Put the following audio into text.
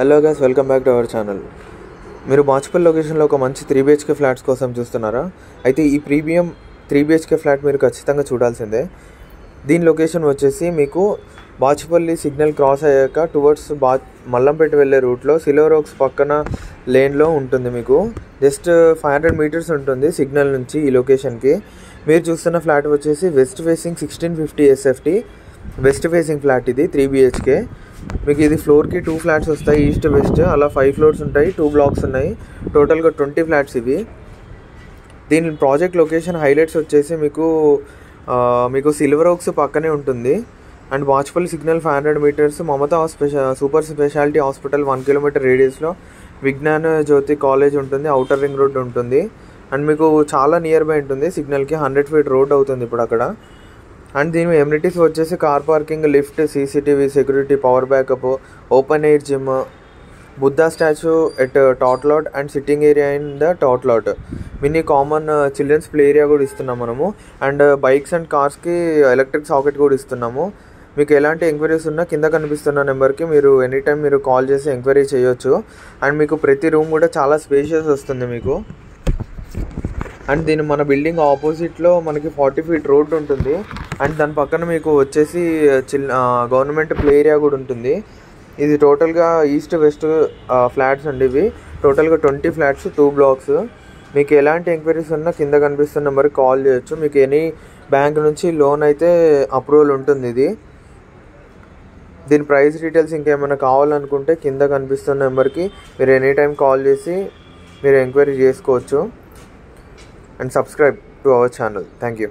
Hello guys, welcome back to our channel. మీరు బాచుపల్లి లొకేషన్లో ఒక మంచి 3 BHK ఫ్లాట్స్ కోసం చూస్తున్నారా? అయితే ఈ ప్రీమియం 3 BHK ఫ్లాట్ మీరు ఖచ్చితంగా చూడాల్సిందే. దీని లొకేషన్ వచ్చేసి మీకు బాచుపల్లి సిగ్నల్ క్రాస్ అయ్యాక టువర్డ్స్ మల్లంపేట వెళ్ళే రూట్లో సిల్వర్ ఓక్స్ పక్కన లేన్లో ఉంటుంది. మీకు జస్ట్ 500 మీటర్స్ ఉంటుంది సిగ్నల్ నుంచి ఈ లొకేషన్కి. మీరు చూస్తున్న ఫ్లాట్ వచ్చేసి west facing 1650 SFT west facing flat. ఇది 3 BHK. మీకు ఇది ఫ్లోర్కి 2 ఫ్లాట్స్ వస్తాయి, ఈస్ట్ వెస్ట్ అలా 5 ఫ్లోర్స్ ఉంటాయి, 2 బ్లాక్స్ ఉన్నాయి, టోటల్గా 20 ఫ్లాట్స్ ఇవి. దీని ప్రాజెక్ట్ లొకేషన్ హైలైట్స్ వచ్చేసి మీకు సిల్వర్ ఓక్స్ పక్కనే ఉంటుంది. And Bachupally signal 500 meters, Mamata super speciality hospital 1 kilometer రేడియస్లో, విజ్ఞాన జ్యోతి కాలేజ్ ఉంటుంది, అవుటర్ రింగ్ రోడ్ ఉంటుంది. అండ్ మీకు చాలా నియర్ బై ఉంటుంది సిగ్నల్కి, 100 ఫీట్ రోడ్ అవుతుంది ఇప్పుడు అక్కడ. అండ్ దీని ఎమ్యూనిటీస్ వచ్చేసి car parking, lift, CCTV security, power backup, open air gym, Buddha statue at tot lot and sitting area in the tot lot, mini common children's play area కూడా ఇస్తున్నాం మనము. And bikes and కార్స్కి electric socket కూడా ఇస్తున్నాము. మీకు ఎలాంటి enquiries ఉన్నా కింద కనిపిస్తున్న నెంబర్కి మీరు ఎనీ టైం మీరు కాల్ చేసి ఎంక్వైరీ చేయొచ్చు. అండ్ మీకు ప్రతి రూమ్ కూడా చాలా స్పేషియస్ వస్తుంది మీకు. అండ్ దీని మన బిల్డింగ్ ఆపోజిట్లో మనకి 40 ఫీట్ రోడ్ ఉంటుంది. అండ్ దాని పక్కన మీకు వచ్చేసి గవర్నమెంట్ ప్లే ఏరియా కూడా ఉంటుంది. ఇది టోటల్గా ఈస్ట్ వెస్ట్ ఫ్లాట్స్ అండి. ఇవి టోటల్గా 20 ఫ్లాట్స్, 2 బ్లాక్స్. మీకు ఎలాంటి ఎంక్వైరీస్ ఉన్నా కింద కనిపిస్తున్న నెంబర్కి కాల్ చేయొచ్చు. మీకు ఎనీ బ్యాంక్ నుంచి లోన్ అయితే అప్రూవల్ ఉంటుంది. దీని ప్రైస్ డీటెయిల్స్ ఇంకేమైనా కావాలనుకుంటే కింద కనిపిస్తున్న నెంబర్కి మీరు ఎనీ టైం కాల్ చేసి మీరు ఎంక్వైరీ చేసుకోవచ్చు. And subscribe to our channel. Thank you.